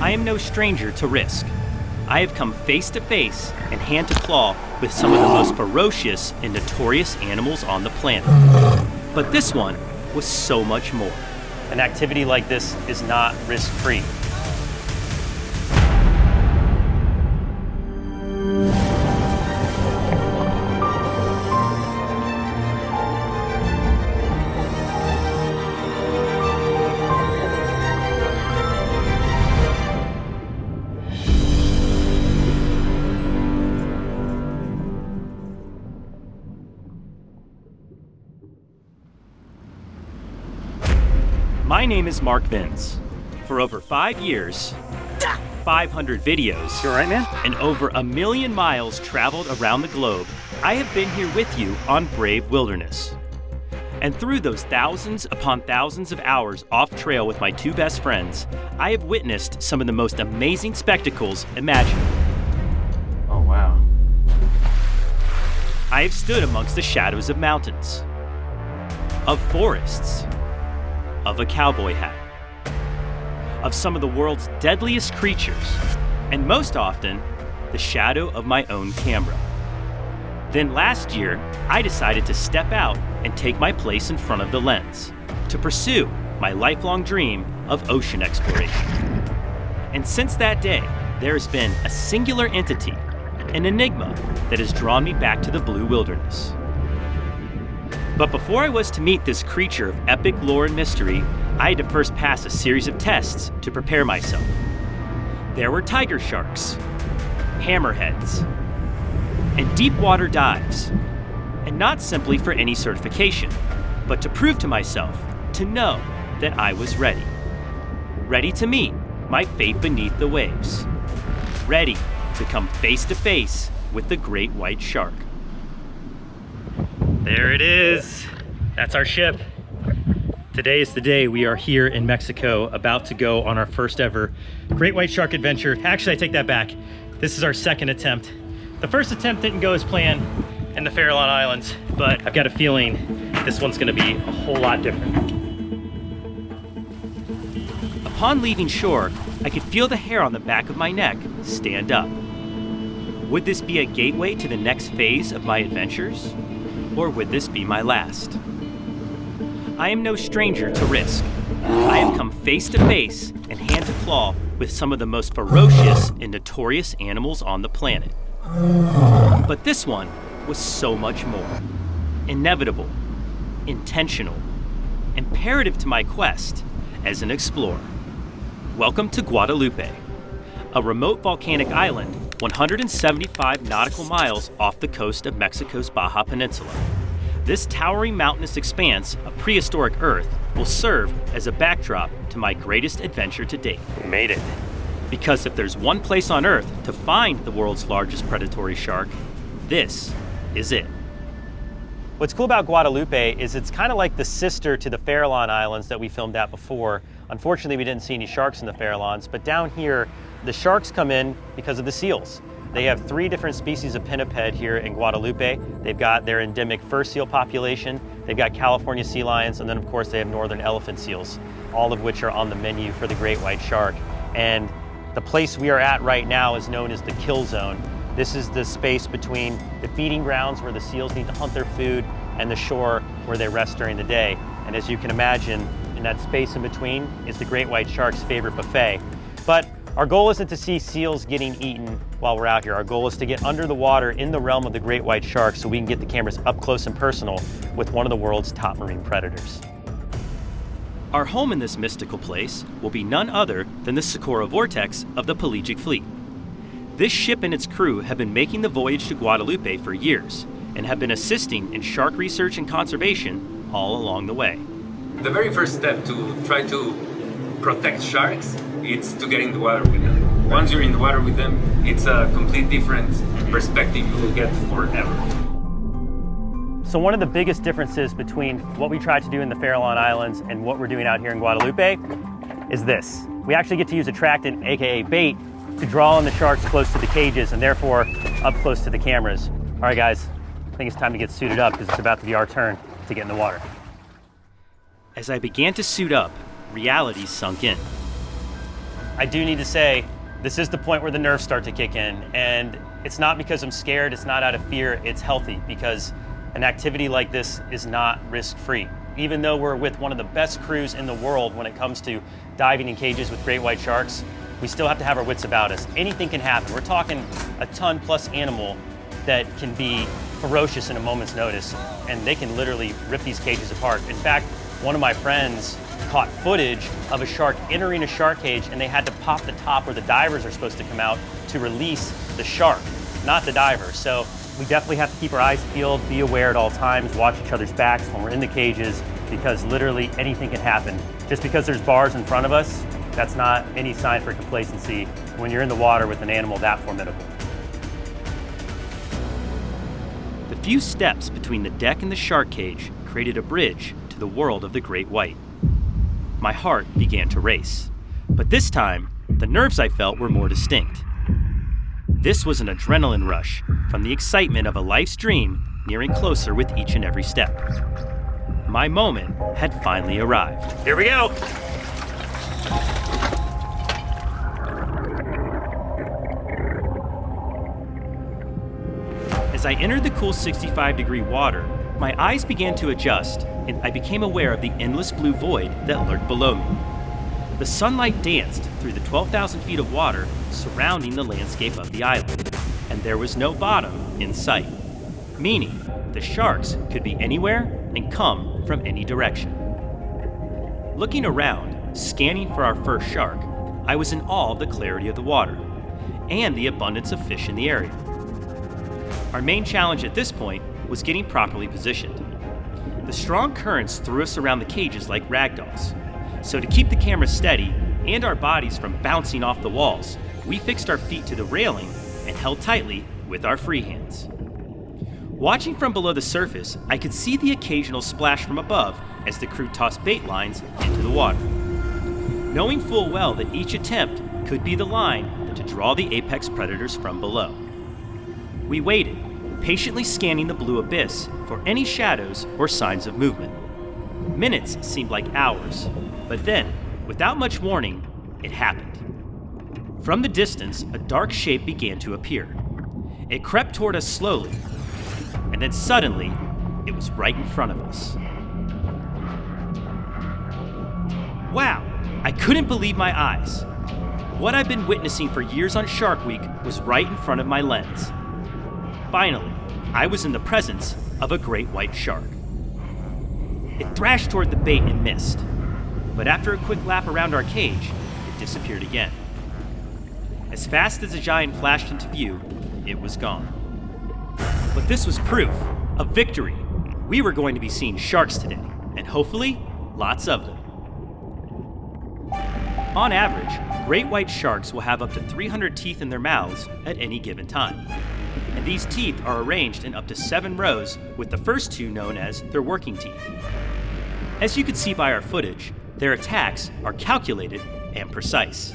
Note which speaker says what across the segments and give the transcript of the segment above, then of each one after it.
Speaker 1: I am no stranger to risk. I have come face to face and hand to claw with some of the most ferocious and notorious animals on the planet. But this one was so much more. An activity like this is not risk-free. My name is Mark Vins. For over 5 years, 500 videos,
Speaker 2: You all right, man?
Speaker 1: and over 1 million miles traveled around the globe, I have been here with you on Brave Wilderness. And through those thousands upon thousands of hours off trail with my 2 best friends, I have witnessed some of the most amazing spectacles imaginable.
Speaker 2: Oh, wow.
Speaker 1: I have stood amongst the shadows of mountains, of forests, of a cowboy hat, of some of the world's deadliest creatures, and most often, the shadow of my own camera. Then last year, I decided to step out and take my place in front of the lens, to pursue my lifelong dream of ocean exploration. And since that day, there has been a singular entity, an enigma that has drawn me back to the blue wilderness. But before I was to meet this creature of epic lore and mystery, I had to first pass a series of tests to prepare myself. There were tiger sharks, hammerheads, and deep water dives. And not simply for any certification, but to prove to myself, to know that I was ready. Ready to meet my fate beneath the waves. Ready to come face to face with the great white shark. There it is. That's our ship. Today is the day we are here in Mexico, about to go on our first ever great white shark adventure. Actually, I take that back. This is our second attempt. The first attempt didn't go as planned in the Farallon Islands, but I've got a feeling this one's gonna be a whole lot different. Upon leaving shore, I could feel the hair on the back of my neck stand up. Would this be a gateway to the next phase of my adventures? Or would this be my last? I am no stranger to risk. I have come face to face and hand to claw with some of the most ferocious and notorious animals on the planet. But this one was so much more. Inevitable, intentional, imperative to my quest as an explorer. Welcome to Guadalupe, a remote volcanic island 175 nautical miles off the coast of Mexico's Baja Peninsula. This towering mountainous expanse of prehistoric Earth will serve as a backdrop to my greatest adventure to date. We made it. Because if there's one place on Earth to find the world's largest predatory shark, this is it. What's cool about Guadalupe is it's kind of like the sister to the Farallon Islands that we filmed at before. Unfortunately, we didn't see any sharks in the Farallons, but down here, the sharks come in because of the seals. They have 3 different species of pinniped here in Guadalupe. They've got their endemic fur seal population, they've got California sea lions, and then of course they have northern elephant seals, all of which are on the menu for the great white shark. And the place we are at right now is known as the kill zone. This is the space between the feeding grounds where the seals need to hunt their food and the shore where they rest during the day. And as you can imagine, in that space in between is the great white shark's favorite buffet. But our goal isn't to see seals getting eaten while we're out here. Our goal is to get under the water in the realm of the great white shark so we can get the cameras up close and personal with one of the world's top marine predators. Our home in this mystical place will be none other than the Socorro Vortex of the Pelagic Fleet. This ship and its crew have been making the voyage to Guadalupe for years and have been assisting in shark research and conservation all along the way.
Speaker 3: The very first step to try to protect sharks is to get in the water with them. Once you're in the water with them, it's a complete different perspective you will get forever.
Speaker 1: So one of the biggest differences between what we tried to do in the Farallon Islands and what we're doing out here in Guadalupe is this. We actually get to use attractant, aka bait, to draw in the sharks close to the cages and therefore up close to the cameras. All right guys, I think it's time to get suited up because it's about to be our turn to get in the water. As I began to suit up, reality sunk in. I do need to say, this is the point where the nerves start to kick in, and it's not because I'm scared, it's not out of fear, it's healthy, because an activity like this is not risk-free. Even though we're with one of the best crews in the world when it comes to diving in cages with great white sharks, we still have to have our wits about us. Anything can happen. We're talking a ton-plus animal that can be ferocious in a moment's notice, and they can literally rip these cages apart. In fact, one of my friends caught footage of a shark entering a shark cage, and they had to pop the top where the divers are supposed to come out to release the shark, not the diver. So we definitely have to keep our eyes peeled, be aware at all times, watch each other's backs when we're in the cages, because literally anything can happen. Just because there's bars in front of us, that's not any sign for complacency when you're in the water with an animal that formidable. The few steps between the deck and the shark cage created a bridge to the world of the great white. My heart began to race, but this time, the nerves I felt were more distinct. This was an adrenaline rush from the excitement of a life's dream nearing closer with each and every step. My moment had finally arrived. Here we go! As I entered the cool 65-degree water, my eyes began to adjust, and I became aware of the endless blue void that lurked below me. The sunlight danced through the 12,000 feet of water surrounding the landscape of the island, and there was no bottom in sight, meaning the sharks could be anywhere and come from any direction. Looking around, scanning for our first shark, I was in awe of the clarity of the water and the abundance of fish in the area. Our main challenge at this point was getting properly positioned. The strong currents threw us around the cages like ragdolls. So to keep the camera steady and our bodies from bouncing off the walls, we fixed our feet to the railing and held tightly with our free hands. Watching from below the surface, I could see the occasional splash from above as the crew tossed bait lines into the water. Knowing full well that each attempt could be the line to draw the apex predators from below. We waited, patiently scanning the blue abyss for any shadows or signs of movement. Minutes seemed like hours, but then, without much warning, it happened. From the distance, a dark shape began to appear. It crept toward us slowly, and then suddenly, it was right in front of us. Wow, I couldn't believe my eyes. What I've been witnessing for years on Shark Week was right in front of my lens. Finally, I was in the presence of a great white shark. It thrashed toward the bait and missed, but after a quick lap around our cage, it disappeared again. As fast as the giant flashed into view, it was gone. But this was proof of victory. We were going to be seeing sharks today, and hopefully, lots of them. On average, great white sharks will have up to 300 teeth in their mouths at any given time. And these teeth are arranged in up to 7 rows, with the first 2 known as their working teeth. As you can see by our footage, their attacks are calculated and precise.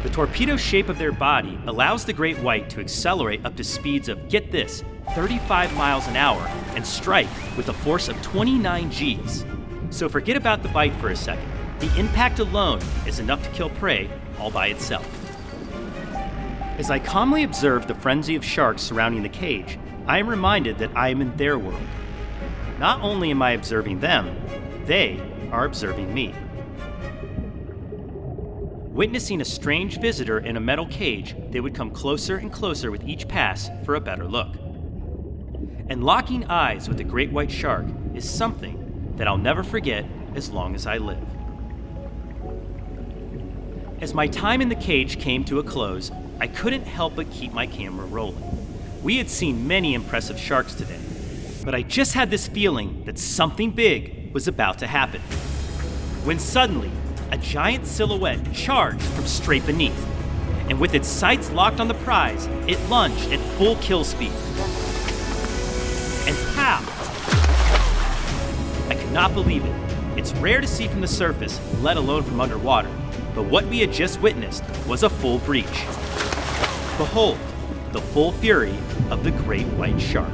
Speaker 1: The torpedo shape of their body allows the great white to accelerate up to speeds of, get this, 35 miles an hour and strike with a force of 29 Gs. So forget about the bite for a second. The impact alone is enough to kill prey all by itself. As I calmly observe the frenzy of sharks surrounding the cage, I am reminded that I am in their world. Not only am I observing them, they are observing me. Witnessing a strange visitor in a metal cage, they would come closer and closer with each pass for a better look. And locking eyes with a great white shark is something that I'll never forget as long as I live. As my time in the cage came to a close, I couldn't help but keep my camera rolling. We had seen many impressive sharks today, but I just had this feeling that something big was about to happen. When suddenly, a giant silhouette charged from straight beneath, and with its sights locked on the prize, it lunged at full kill speed. And pow! I could not believe it. It's rare to see from the surface, let alone from underwater, but what we had just witnessed was a full breach. Behold, the full fury of the great white shark.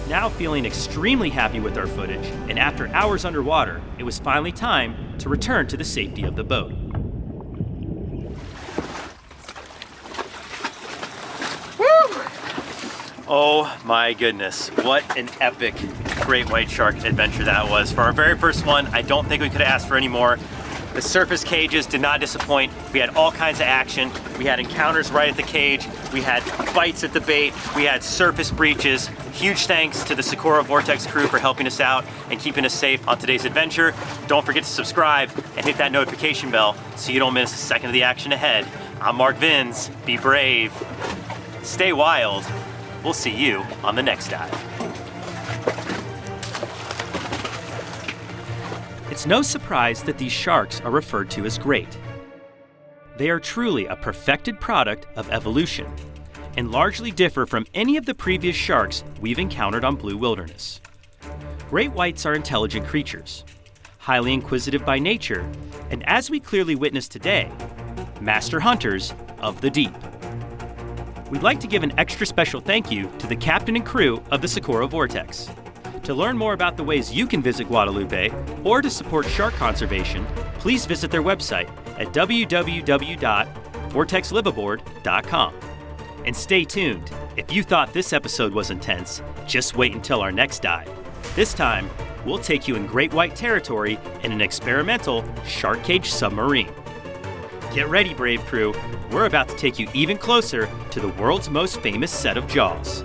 Speaker 1: Now feeling extremely happy with our footage, and after hours underwater, it was finally time to return to the safety of the boat. Oh my goodness, what an epic great white shark adventure that was. For our very first one, I don't think we could have asked for any more. The surface cages did not disappoint. We had all kinds of action. We had encounters right at the cage. We had bites at the bait. We had surface breaches. Huge thanks to the Socorro Vortex crew for helping us out and keeping us safe on today's adventure. Don't forget to subscribe and hit that notification bell so you don't miss a second of the action ahead. I'm Mark Vins. Be brave. Stay wild. We'll see you on the next dive. It's no surprise that these sharks are referred to as great. They are truly a perfected product of evolution and largely differ from any of the previous sharks we've encountered on Blue Wilderness. Great whites are intelligent creatures, highly inquisitive by nature, and as we clearly witnessed today, master hunters of the deep. We'd like to give an extra special thank you to the captain and crew of the Socorro Vortex. To learn more about the ways you can visit Guadalupe or to support shark conservation, please visit their website at www.vortexliveaboard.com. And stay tuned. If you thought this episode was intense, just wait until our next dive. This time, we'll take you in great white territory in an experimental shark cage submarine. Get ready, brave crew. We're about to take you even closer to the world's most famous set of jaws.